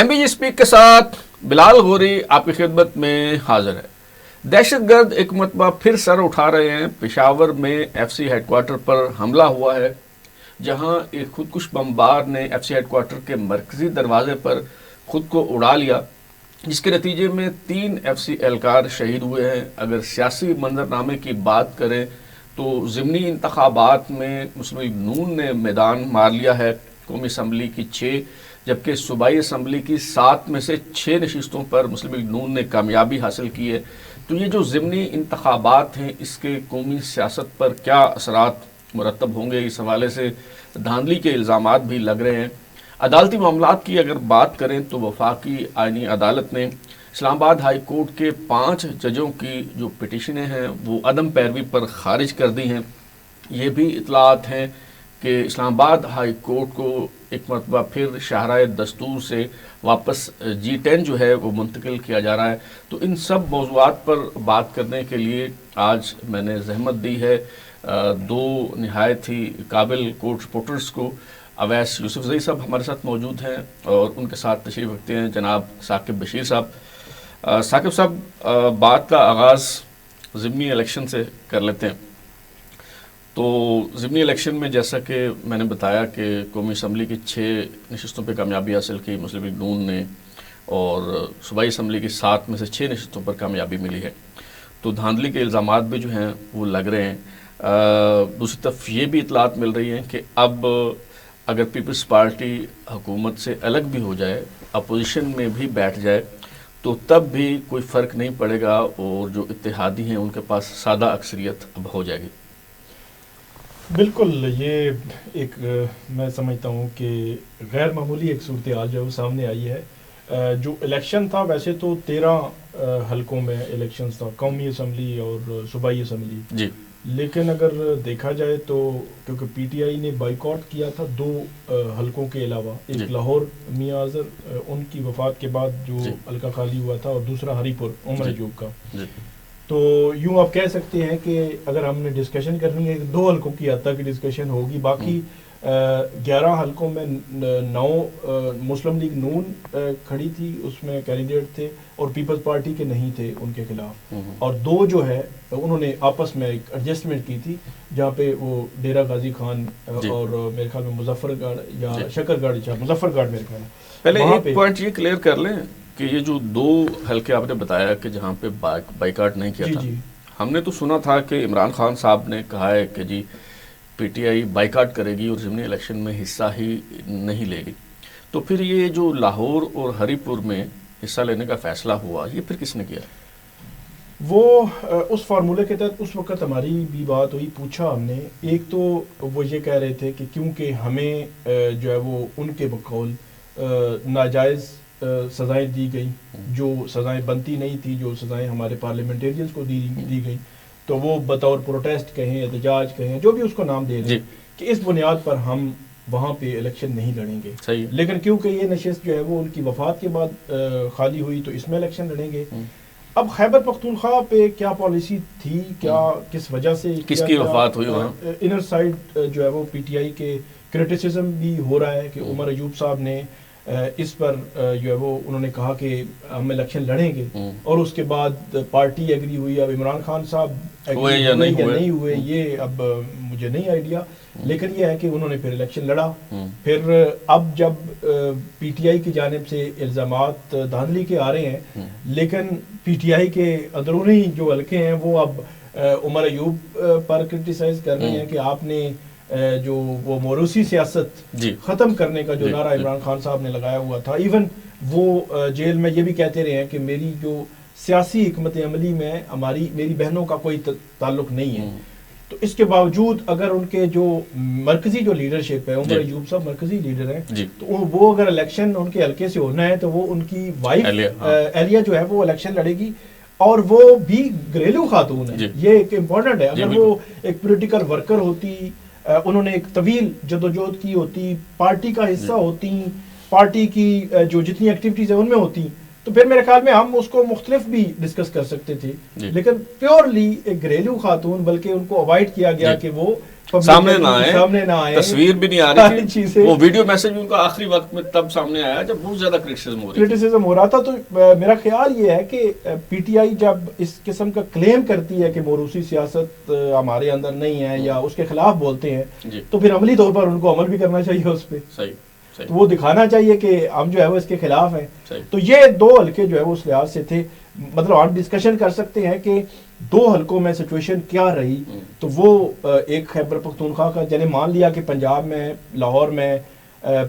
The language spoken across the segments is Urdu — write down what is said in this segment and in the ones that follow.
MBG اسپیک کے ساتھ بلال غوری آپ کی خدمت میں حاضر ہے۔ دہشت گرد ایک مرتبہ پھر سر اٹھا رہے ہیں۔ پشاور میں FC ہیڈ کوارٹر پر حملہ ہوا ہے، جہاں ایک خودکش بمبار نے FC ہیڈ کوارٹر کے مرکزی دروازے پر خود کو اڑا لیا، جس کے نتیجے میں 3 FC اہلکار شہید ہوئے ہیں۔ اگر سیاسی منظرنامے کی بات کریں تو ضمنی انتخابات میں مسلم لیگ نون نے میدان مار لیا ہے۔ قومی اسمبلی کی 6 جبکہ صوبائی اسمبلی کی 7 میں سے 6 نشستوں پر مسلم لیگ نون نے کامیابی حاصل کی ہے۔ تو یہ جو ضمنی انتخابات ہیں، اس کے قومی سیاست پر کیا اثرات مرتب ہوں گے، اس حوالے سے دھاندلی کے الزامات بھی لگ رہے ہیں۔ عدالتی معاملات کی اگر بات کریں تو وفاقی آئینی عدالت نے اسلام آباد ہائی کورٹ کے 5 ججوں کی جو پٹیشنیں ہیں وہ عدم پیروی پر خارج کر دی ہیں۔ یہ بھی اطلاعات ہیں کہ اسلام آباد ہائی کورٹ کو ایک مرتبہ پھر شاہراہ دستور سے واپس G10 جو ہے وہ منتقل کیا جا رہا ہے۔ تو ان سب موضوعات پر بات کرنے کے لیے آج میں نے زحمت دی ہے 2 نہایت ہی قابل کورٹ رپورٹرز کو۔ اویس یوسفزئی صاحب ہمارے ساتھ موجود ہیں اور ان کے ساتھ تشریف رکھتے ہیں جناب ثاقب بشیر صاحب۔ ثاقب صاحب، بات کا آغاز ضمنی الیکشن سے کر لیتے ہیں۔ تو ضمنی الیکشن میں جیسا کہ میں نے بتایا کہ قومی اسمبلی کی 6 نشستوں پہ کامیابی حاصل کی مسلم لیگ نون نے، اور صوبائی اسمبلی کی 7 میں سے 6 نشستوں پر کامیابی ملی ہے۔ تو دھاندلی کے الزامات بھی جو ہیں وہ لگ رہے ہیں۔ دوسری طرف یہ بھی اطلاعات مل رہی ہیں کہ اب اگر پیپلز پارٹی حکومت سے الگ بھی ہو جائے، اپوزیشن میں بھی بیٹھ جائے، تو تب بھی کوئی فرق نہیں پڑے گا اور جو اتحادی ہیں ان کے پاس سادہ اکثریت اب ہو جائے گی۔ بالکل، یہ ایک میں سمجھتا ہوں کہ غیر معمولی ایک صورتحال جو سامنے آئی ہے۔ جو الیکشن تھا، ویسے تو 13 حلقوں میں الیکشنز تھا، قومی اسمبلی اور صوبائی اسمبلی جی، لیکن اگر دیکھا جائے تو کیونکہ PTI نے بائیکاٹ کیا تھا 2 حلقوں کے علاوہ، ایک لاہور میاں اظہر ان کی وفات کے بعد جو حلقہ خالی ہوا تھا، اور دوسرا ہری پور عمر ایوب کا۔ تو یوں آپ کہہ سکتے ہیں کہ اگر ہم نے ڈسکشن کرنی ہے 2 حلقوں کی حد تک ڈسکشن ہوگی، باقی 11 حلقوں میں 9 مسلم لیگ نون کھڑی تھی، اس میں کینڈیڈیٹ تھے، اور پیپلز پارٹی کے نہیں تھے ان کے خلاف، اور 2 جو ہے انہوں نے آپس میں ایک ایڈجسٹمنٹ کی تھی، جہاں پہ وہ ڈیرہ غازی خان اور میرے خیال میں مظفر گڑھ یا شکر گڑھ، مظفر گڑھ میرے خیال میں۔ پہلے ایک پوائنٹ یہ کلیئر کر لیں کہ یہ جو 2 حلقے آپ نے بتایا کہ جہاں پہ بائیکاٹ نہیں کیا تھا، ہم نے تو سنا تھا کہ عمران خان صاحب نے کہا ہے کہ جی PTI بائیکاٹ کرے گی اور ضمنی الیکشن میں حصہ ہی نہیں لے گی۔ تو پھر یہ جو لاہور اور ہری پور میں حصہ لینے کا فیصلہ ہوا، یہ پھر کس نے کیا؟ وہ اس فارمولے کے تحت اس وقت ہماری بھی بات ہوئی، پوچھا ہم نے۔ ایک تو وہ یہ کہہ رہے تھے کہ کیونکہ ہمیں جو ہے وہ ان کے بقول ناجائز سزائیں دی گئی، جو سزائیں بنتی نہیں تھی، جو سزائیں ہمارے پارلیمنٹیرینز کو دی گئی، تو وہ بطور پروٹیسٹ کہیں، احتجاج کہیں، جو بھی اس کو نام دے رہے ہیں، کہ اس بنیاد پر ہم وہاں پہ الیکشن نہیں لڑیں گے۔ لیکن کیونکہ یہ نشست جو ہے وہ ان کی وفات کے بعد خالی ہوئی، تو اس میں الیکشن لڑیں گے۔ اب خیبر پختونخوا پہ کیا پالیسی تھی، کیا کس وجہ سے کس کی وفات ہوئی وہاں، انر سائڈ جو ہے وہ PTI کے کرٹیسزم بھی ہو رہا ہے کہ عمر ایوب صاحب نے اس پر جو ہے وہ انہوں نے کہا کہ ہم الیکشن لڑیں گے، اور اس کے بعد پارٹی ایگری ہوئی۔ اب عمران خان صاحب ہوئے یا نہیں ہوئے یہ اب مجھے نہیں آئیڈیا، لیکن یہ ہے کہ انہوں نے پھر الیکشن لڑا۔ پھر اب جب PTI کی جانب سے الزامات دھاندلی کے آ رہے ہیں، لیکن PTI کے اندرونی جو حلقے ہیں وہ اب عمر ایوب پر کرٹیسائز کر رہے ہیں کہ آپ نے جو وہ موروثی سیاست ختم کرنے کا جو نعرہ عمران خان صاحب نے لگایا ہوا تھا، ایون وہ جیل میں یہ بھی کہتے رہے ہیں کہ میری جو سیاسی حکمت عملی میں میری بہنوں کا کوئی تعلق نہیں ہے۔ تو اس کے باوجود اگر ان کے جو مرکزی جو لیڈرشپ ہے، عمر ایوب صاحب مرکزی لیڈر ہیں، تو وہ اگر الیکشن ان کے حلقے سے ہونا ہے تو وہ ان کی وائف اہلیہ جو ہے وہ الیکشن لڑے گی، اور وہ بھی گھریلو خاتون ہے۔ یہ ایک امپورٹنٹ ہے۔ اگر وہ ایک پولیٹیکل ورکر ہوتی، انہوں نے ایک طویل جدوجہد کی ہوتی، پارٹی کا حصہ ہوتی، پارٹی کی جو جتنی ایکٹیویٹیز ہیں ان میں ہوتی، تو پھر میرے خیال میں ہم اس کو مختلف بھی ڈسکس کر سکتے تھے، لیکن پیورلی ایک گھریلو خاتون، بلکہ ان کو اوائڈ کیا گیا کہ وہ سامنے نہ آئے، تصویر بھی نہیں آ رہی تھی، وہ ویڈیو میسج بھی ان کا آخری وقت میں تب سامنے آیا جب بہت زیادہ کرٹیسزم ہو رہا تھا. تو میرا خیال یہ ہے کہ پی ٹی آئی جب اس قسم کا کلیم کرتی ہے کہ موروثی سیاست ہمارے اندر نہیں ہے یا اس کے خلاف بولتے ہیں، تو پھر عملی طور پر ان کو عمل بھی کرنا چاہیے اس پہ. تو وہ دکھانا چاہیے کہ ہم جو ہے وہ اس کے خلاف ہیں. تو یہ دو حلقے جو ہے وہ اس لحاظ سے تھے. مطلب ہم ڈسکشن کر سکتے ہیں کہ دو حلقوں میں سچویشن کیا رہی. تو وہ ایک خیبر پختونخوا کا، یعنی مان لیا کہ پنجاب میں، لاہور میں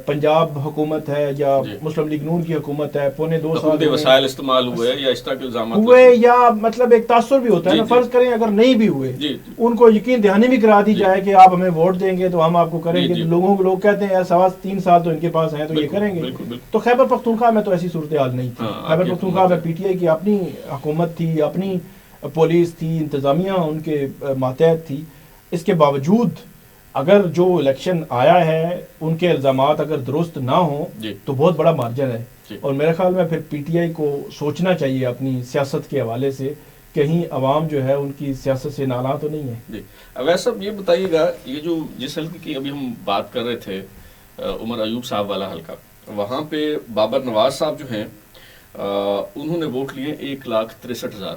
پنجاب حکومت ہے یا مسلم لیگ نون کی حکومت ہے، پونے 2 سال وسائل استعمال ہوئے یا اس طرح کے الزامات ہوئے، یا مطلب ایک تاثر بھی ہوتا ہے نا. فرض کریں اگر نہیں بھی ہوئے، ان کو یقین دہانی بھی کرا دی جائے کہ آپ ہمیں ووٹ دیں گے تو ہم آپ کو کریں گے. لوگ کہتے ہیں یار 3 سال تو ان کے پاس ہیں تو یہ کریں گے. تو خیبر پختونخوا میں تو ایسی صورتحال نہیں تھی. خیبر پختونخوا میں پی ٹی آئی کی اپنی حکومت تھی، اپنی پولیس تھی، انتظامیہ ان کے ماتحت تھی. اس کے باوجود اگر جو الیکشن آیا ہے ان کے الزامات اگر درست نہ ہوں تو بہت بڑا مارجن ہے. اور میرے خیال میں پھر پی ٹی آئی کو سوچنا چاہیے اپنی سیاست کے حوالے سے، کہیں عوام جو ہے ان کی سیاست سے ناراض تو نہیں ہے. اویس صاحب یہ بتائیے گا، یہ جو جس حلقے کی ابھی ہم بات کر رہے تھے، عمر ایوب صاحب والا حلقہ، وہاں پہ بابر نواز صاحب جو ہیں انہوں نے ووٹ لیے 1,63,000،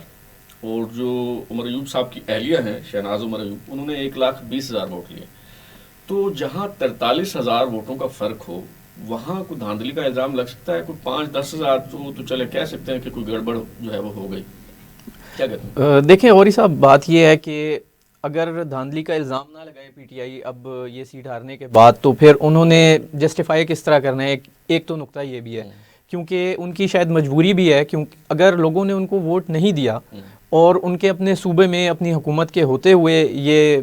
اور جو عمر ایوب صاحب کی اہلیہ ہیں شہناز عمر ایوب، انہوں نے 1,20,000 ووٹ لیے. تو جہاں 43,000 ووٹوں کا فرق ہو وہاں کوئی دھاندلی کا الزام لگ سکتا ہے؟ کوئی 5-10 ہزار تو چلے کہہ سکتے ہیں کہ کوئی گڑبڑ جو ہے وہ ہو گئی. کیا کہتے ہیں؟ دیکھیں غوری صاحب، بات یہ ہے کہ اگر دھاندلی کا الزام نہ لگائے پی ٹی آئی اب یہ سیٹ ہارنے کے بعد، تو پھر انہوں نے جسٹیفائی کس طرح کرنا ہے؟ ایک تو نقطہ یہ بھی ہے کیونکہ ان کی شاید مجبوری بھی ہے، کیونکہ اگر لوگوں نے ان کو ووٹ نہیں دیا اور ان کے اپنے صوبے میں اپنی حکومت کے ہوتے ہوئے یہ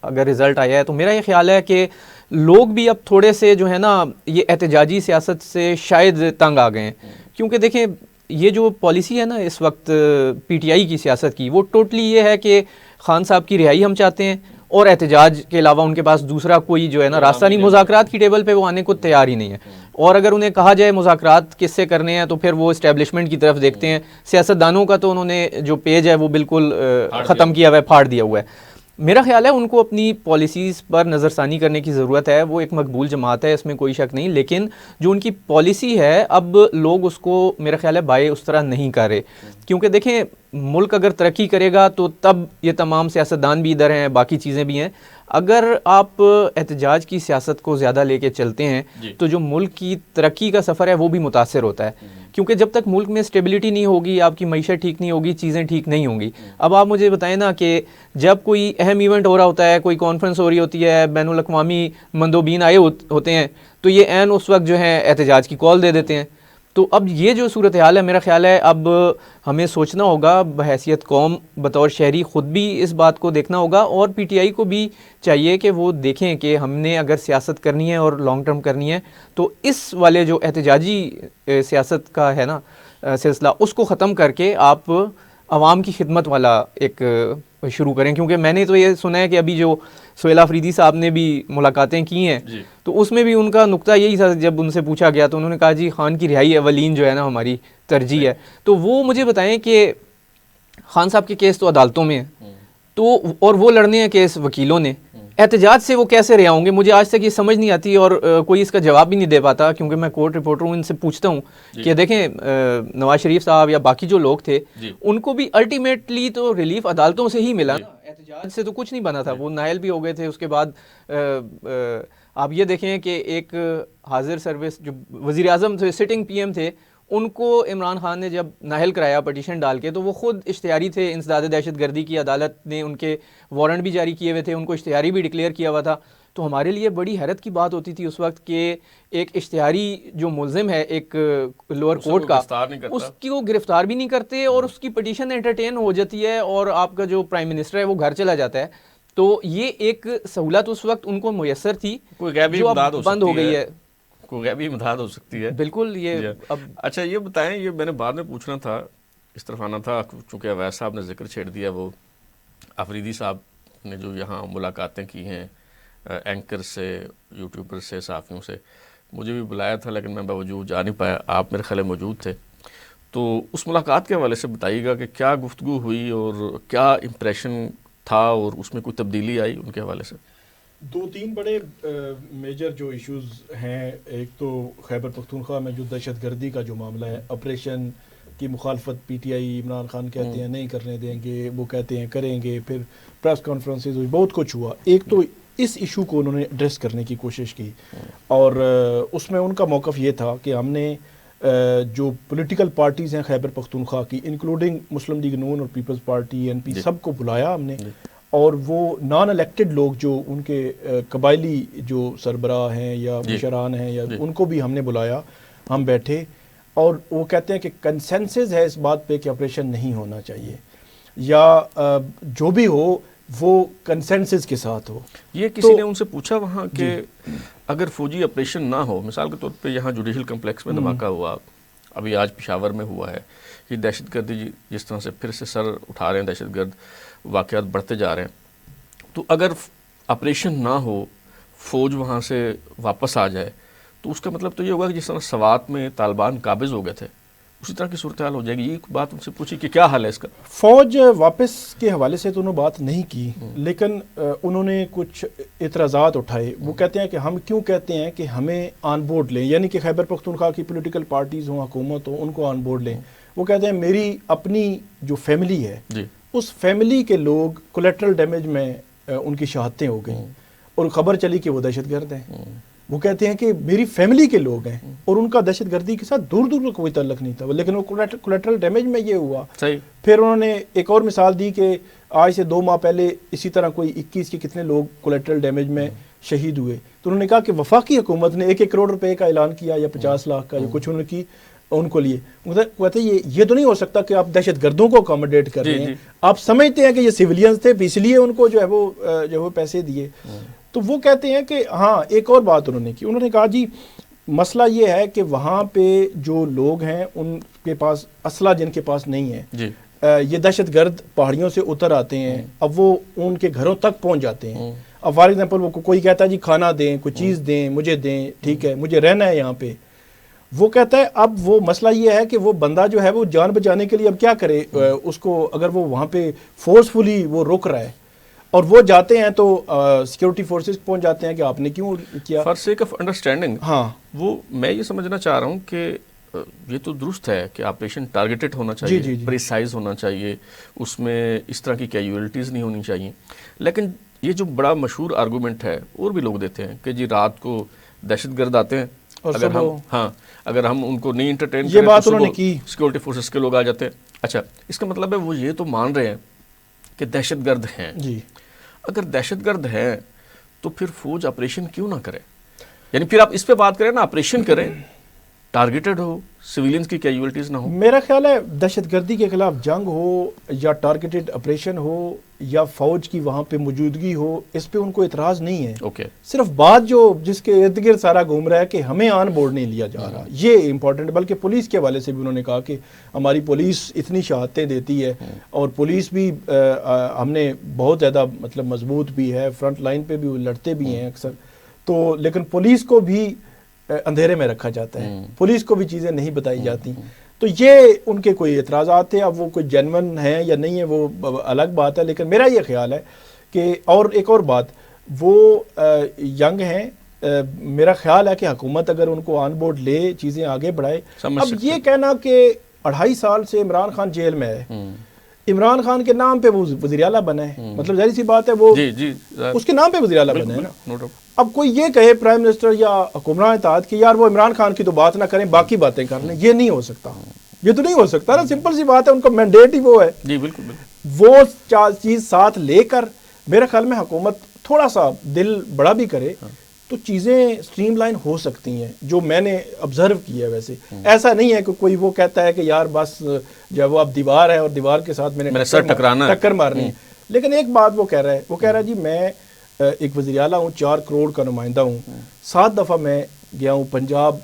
اگر رزلٹ آیا ہے، تو میرا یہ خیال ہے کہ لوگ بھی اب تھوڑے سے جو ہے نا یہ احتجاجی سیاست سے شاید تنگ آ گئے ہیں. کیونکہ دیکھیں یہ جو پالیسی ہے نا اس وقت پی ٹی آئی کی سیاست کی، وہ ٹوٹلی یہ ہے کہ خان صاحب کی رہائی ہم چاہتے ہیں، اور احتجاج کے علاوہ ان کے پاس دوسرا کوئی جو ہے نا راستہ نہیں. مذاکرات کی ٹیبل پہ وہ آنے کو تیار ہی نہیں ہے. اور اگر انہیں کہا جائے مذاکرات کس سے کرنے ہیں تو پھر وہ اسٹیبلشمنٹ کی طرف دیکھتے ہیں. سیاستدانوں کا تو انہوں نے جو پیج ہے وہ بالکل ختم کیا ہوا ہے، پھاڑ دیا ہوا ہے. میرا خیال ہے ان کو اپنی پالیسیز پر نظر ثانی کرنے کی ضرورت ہے. وہ ایک مقبول جماعت ہے، اس میں کوئی شک نہیں، لیکن جو ان کی پالیسی ہے اب لوگ اس کو میرا خیال ہے بائے اس طرح نہیں کر رہے. کیونکہ دیکھیں ملک اگر ترقی کرے گا تو تب یہ تمام سیاستدان بھی ادھر ہیں، باقی چیزیں بھی ہیں. اگر آپ احتجاج کی سیاست کو زیادہ لے کے چلتے ہیں تو جو ملک کی ترقی کا سفر ہے وہ بھی متاثر ہوتا ہے. کیونکہ جب تک ملک میں اسٹیبلٹی نہیں ہوگی، آپ کی معیشت ٹھیک نہیں ہوگی، چیزیں ٹھیک نہیں ہوں گی. اب آپ مجھے بتائیں نا کہ جب کوئی اہم ایونٹ ہو رہا ہوتا ہے، کوئی کانفرنس ہو رہی ہوتی ہے، بین الاقوامی مندوبین آئے ہوتے ہیں، تو یہ عین اس وقت جو ہے احتجاج کی کال دے دیتے ہیں. تو اب یہ جو صورتحال ہے میرا خیال ہے اب ہمیں سوچنا ہوگا بحیثیت قوم، بطور شہری خود بھی اس بات کو دیکھنا ہوگا، اور پی ٹی آئی کو بھی چاہیے کہ وہ دیکھیں کہ ہم نے اگر سیاست کرنی ہے اور لانگ ٹرم کرنی ہے تو اس والے جو احتجاجی سیاست کا ہے نا سلسلہ، اس کو ختم کر کے آپ عوام کی خدمت والا ایک شروع کریں. کیونکہ میں نے تو یہ سنا ہے کہ ابھی جو سہیل آفریدی صاحب نے بھی ملاقاتیں کی ہیں تو اس میں بھی ان کا نقطہ یہی تھا، جب ان سے پوچھا گیا تو انہوں نے کہا جی خان کی رہائی اولین جو ہے نا ہماری ترجیح ہے. تو وہ مجھے بتائیں کہ خان صاحب کے کیس تو عدالتوں میں ہیں، تو اور وہ لڑنے ہیں کیس وکیلوں نے، احتجاج سے وہ کیسے رہا ہوں گے؟ مجھے آج تک یہ سمجھ نہیں آتی، اور کوئی اس کا جواب بھی نہیں دے پاتا. کیونکہ میں کورٹ رپورٹر ہوں، ان سے پوچھتا ہوں کہ دیکھیں نواز شریف صاحب یا باقی جو لوگ تھے ان کو بھی الٹیمیٹلی تو ریلیف عدالتوں سے ہی ملا نا، احتجاج سے تو کچھ نہیں بنا تھا. وہ نائل بھی ہو گئے تھے. اس کے بعد آپ یہ دیکھیں کہ ایک حاضر سروس جو وزیر اعظم تھے، سٹنگ پی ایم تھے، ان کو عمران خان نے جب نااہل کرایا پٹیشن ڈال کے، تو وہ خود اشتہاری تھے انسداد دہشت گردی کی. عدالت نے ان کے وارنٹ بھی جاری کیے ہوئے تھے، ان کو اشتہاری بھی ڈکلیئر کیا ہوا تھا. تو ہمارے لیے بڑی حیرت کی بات ہوتی تھی اس وقت کہ ایک اشتہاری جو ملزم ہے ایک لوور کورٹ کا، اس کی وہ گرفتار بھی نہیں کرتے اور اس کی پٹیشن انٹرٹین ہو جاتی ہے اور آپ کا جو پرائم منسٹر ہے وہ گھر چلا جاتا ہے. تو یہ ایک سہولت اس وقت ان کو میسر تھی جو اب بند ہو گئی ہے. کوئی غیبی امداد ہو سکتی ہے بالکل. یہ اب اچھا یہ بتائیں، یہ میں نے بعد میں پوچھنا تھا، اس طرف آنا تھا چونکہ اویس صاحب نے ذکر چھیڑ دیا، وہ آفریدی صاحب نے جو یہاں ملاقاتیں کی ہیں اینکر سے، یوٹیوبر سے، صحافیوں سے، مجھے بھی بلایا تھا لیکن میں باوجود جا نہیں پایا. آپ میرے خیال موجود تھے. تو اس ملاقات کے حوالے سے بتائیے گا کہ کیا گفتگو ہوئی اور کیا امپریشن تھا اور اس میں کوئی تبدیلی آئی ان کے حوالے سے؟ 2-3 بڑے میجر جو ایشوز ہیں. ایک تو خیبر پختونخوا میں جو دہشت گردی کا جو معاملہ ہے، آپریشن کی مخالفت P T I, Imran Khan کہتے ہیں نہیں کرنے دیں گے، وہ کہتے ہیں کریں گے، پھر پریس کانفرنسز ہوئی، بہت کچھ ہوا. ایک تو اس ایشو کو انہوں نے ایڈریس کرنے کی کوشش کی، اور اس میں ان کا موقف یہ تھا کہ ہم نے جو پولیٹیکل پارٹیز ہیں خیبر پختونخوا کی، انکلوڈنگ مسلم لیگ نون اور پیپلز پارٹی این پی، سب کو بلایا ہم نے، اور وہ نان الیکٹڈ لوگ جو ان کے قبائلی جو سربراہ ہیں یا مشران ہیں یا ان کو بھی ہم نے بلایا. ہم بیٹھے اور وہ کہتے ہیں کہ کنسنسس ہے اس بات پہ کہ آپریشن نہیں ہونا چاہیے، یا جو بھی ہو وہ کنسنسس کے ساتھ ہو. یہ کسی نے ان سے پوچھا وہاں کہ اگر فوجی آپریشن نہ ہو، مثال کے طور پہ یہاں جوڈیشل کمپلیکس میں دھماکہ ہوا، ابھی آج پشاور میں ہوا ہے، یہ دہشت گردی جس طرح سے پھر سے سر اٹھا رہے ہیں، دہشت گرد واقعات بڑھتے جا رہے ہیں، تو اگر آپریشن نہ ہو، فوج وہاں سے واپس آ جائے، تو اس کا مطلب تو یہ ہوگا کہ جس طرح سوات میں طالبان قابض ہو گئے تھے اسی طرح کی صورتحال ہو جائے گی. یہ بات ان سے پوچھی کہ کیا حل ہے اس کا؟ فوج واپس کے حوالے سے تو انہوں نے بات نہیں کی، لیکن انہوں نے کچھ اعتراضات اٹھائے. وہ کہتے ہیں کہ ہم کیوں کہتے ہیں کہ ہمیں آن بورڈ لیں، یعنی کہ خیبر پختونخوا کی پولیٹیکل پارٹیز ہوں، حکومت ہو، ان کو آن بورڈ لیں. وہ کہتے ہیں میری اپنی جو فیملی ہے اس فیملی کے لوگ کولیٹرل ڈیمیج میں ان کی شہادتیں ہو گئیں اور خبر چلی کہ وہ دہشت گرد ہیں. وہ کہتے ہیں کہ میری فیملی کے لوگ ہیں اور ان کا دہشت گردی کے ساتھ دور دور کوئی تعلق نہیں تھا، لیکن وہ کولیٹرل ڈیمیج میں یہ ہوا. پھر انہوں نے ایک اور مثال دی کہ آج سے 2 ماہ پہلے اسی طرح کوئی 21 کے کتنے لوگ کولیٹرل ڈیمیج میں شہید ہوئے. تو انہوں نے کہا کہ وفاقی حکومت نے 1 کروڑ روپے کا اعلان کیا یا 50 لاکھ کا یا کچھ انہوں نے کی ان کو لیے. کہتے ہیں یہ تو نہیں ہو سکتا کہ آپ دہشت گردوں کو اکاموڈیٹ کر رہے ہیں، آپ سمجھتے ہیں کہ یہ سویلینز تھے اس لیے ان کو جو ہے وہ پیسے دیے. تو وہ کہتے ہیں کہ ہاں ایک اور بات انہوں نے کی، انہوں نے کہا جی مسئلہ یہ ہے کہ وہاں پہ جو لوگ ہیں ان کے پاس اسلحہ جن کے پاس نہیں ہے، یہ دہشت گرد پہاڑیوں سے اتر آتے ہیں، اب وہ ان کے گھروں تک پہنچ جاتے ہیں. اب فار ایگزامپل وہ کوئی کہتا ہے جی کھانا دیں، کوئی چیز دیں، مجھے دیں، ٹھیک ہے مجھے رہنا ہے یہاں پہ. وہ کہتا ہے اب وہ مسئلہ یہ ہے کہ وہ بندہ جو ہے وہ جان بچانے کے لیے اب کیا کرے، اس کو اگر وہ وہاں پہ فورسفلی وہ روک رہا ہے اور وہ جاتے ہیں تو سیکیورٹی فورسز پہنچ جاتے ہیں کہ آپ نے کیوں کیا. فار سیک آف انڈرسٹینڈنگ، ہاں وہ میں یہ سمجھنا چاہ رہا ہوں کہ یہ تو درست ہے کہ آپریشن ٹارگیٹڈ ہونا چاہیے، پریسائز ہونا چاہیے، اس میں اس طرح کی کیجویلٹیز نہیں ہونی چاہیے. لیکن یہ جو بڑا مشہور آرگومنٹ ہے اور بھی لوگ دیتے ہیں کہ جی رات کو دہشت گرد آتے ہیں، اگر ہم ان کو نہیں انٹرٹین کریں، یہ بات انہوں نے کی، سیکورٹی فورسز کے لوگ آ جاتے ہیں. اچھا، اس کا مطلب ہے وہ یہ تو مان رہے ہیں کہ دہشت گرد ہیں. جی اگر دہشت گرد ہے تو پھر فوج آپریشن کیوں نہ کرے؟ یعنی پھر آپ اس پہ بات کریں نا، آپریشن کریں، ٹارگیٹڈ ہو، سویلینز کی کیجویلٹیز نہ ہو. میرا خیال ہے دہشت گردی کے خلاف جنگ ہو یا ٹارگیٹڈ آپریشن ہو یا فوج کی وہاں پہ موجودگی ہو، اس پہ ان کو اعتراض نہیں ہے. صرف بات جو جس کے ارد گرد سارا گھوم رہا ہے کہ ہمیں آن بورڈ نہیں لیا جا رہا، یہ امپورٹنٹ. بلکہ پولیس کے حوالے سے بھی انہوں نے کہا کہ ہماری پولیس اتنی شہادتیں دیتی ہے اور پولیس بھی ہم نے بہت زیادہ مطلب مضبوط بھی ہے، فرنٹ لائن پہ بھی لڑتے بھی ہیں اکثر، تو لیکن پولیس کو بھی اندھیرے میں رکھا جاتا ہے، پولیس کو بھی چیزیں نہیں بتائی جاتی. تو یہ ان کے کوئی اعتراضات تھے. اب وہ کوئی جینون ہیں یا نہیں ہے وہ الگ بات ہے، لیکن میرا یہ خیال ہے کہ اور ایک اور بات، وہ ینگ ہیں، میرا خیال ہے کہ حکومت اگر ان کو آن بورڈ لے، چیزیں آگے بڑھائے. اب یہ کہنا کہ 2.5 سال سے عمران خان جیل میں ہے، عمران خان کے نام پہ وہ وزیر اعلیٰ بنا ہے، مطلب ظاہر سی بات ہے وہ اس کے نام پہ وزیر اعلیٰ بنا ہے نا. اب کوئی یہ کہے پرائم منسٹر یا حکمران اتحاد کہ یار وہ عمران خان کی تو بات نہ کریں، باقی باتیں کر لیں، یہ نہیں ہو سکتا. یہ تو نہیں ہو سکتا نا، سمپل سی بات ہے، ان کا مینڈیٹ ہی وہ ہے. جی بالکل. وہ چیز ساتھ لے کر میرے خیال میں حکومت تھوڑا سا دل بڑا بھی کرے تو چیزیں سٹریم لائن ہو سکتی ہیں، جو میں نے آبزرو کیا ہے. ویسے ایسا نہیں ہے کہ کوئی وہ کہتا ہے کہ یار بس جب وہ اب دیوار ہے اور دیوار کے ساتھ میں نے ٹکر مارنی ہے. لیکن ایک بات وہ کہہ رہا ہے جی میں ایک وزیر اعلیٰ ہوں، 4 کروڑ کا نمائندہ ہوں، 7 دفعہ میں گیا ہوں پنجاب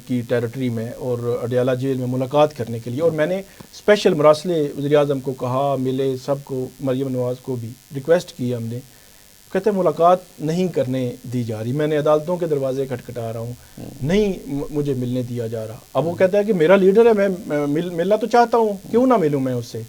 کی ٹیریٹری میں اور اڈیالہ جیل میں ملاقات کرنے کے لیے، اور میں نے اسپیشل مراسلے وزیر اعظم کو کہا، ملے سب کو، مریم نواز کو بھی ریکویسٹ کی ہم نے کہتے ہیں ملاقات نہیں کرنے دی جا رہی، میں نے عدالتوں کے دروازے کھٹکھٹا رہا ہوں، نہیں مجھے ملنے دیا جا رہا. اب وہ کہتا ہے کہ میرا لیڈر ہے، میں ملنا تو چاہتا ہوں، کیوں نہ ملوں میں اس سے.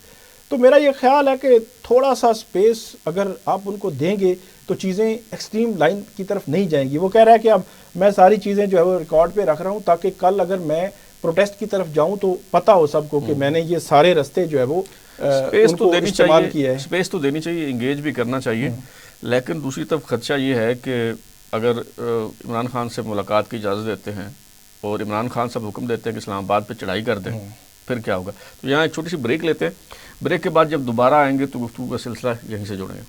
تو میرا یہ خیال ہے کہ تھوڑا سا سپیس اگر آپ ان کو دیں گے تو چیزیں ایکسٹریم لائن کی طرف نہیں جائیں گی. وہ کہہ رہا ہے کہ اب میں ساری چیزیں جو ہے وہ ریکارڈ پہ رکھ رہا ہوں تاکہ کل اگر میں پروٹیسٹ کی طرف جاؤں تو پتہ ہو سب کو کہ میں نے یہ سارے رستے جو ہے وہ اسپیس تو دینی استعمال کیا چاہیے، ہے. اسپیس تو دینی چاہیے، انگیج بھی کرنا چاہیے، لیکن دوسری طرف خدشہ یہ ہے کہ اگر عمران خان سے ملاقات کی اجازت دیتے ہیں اور عمران خان صاحب حکم دیتے ہیں کہ اسلام آباد پہ چڑھائی کر دیں، پھر کیا ہوگا. تو یہاں ایک چھوٹی سی بریک لیتے ہیں، بریک کے بعد جب دوبارہ آئیں گے تو گفتگو کا سلسلہ یہیں سے جوڑیں گے.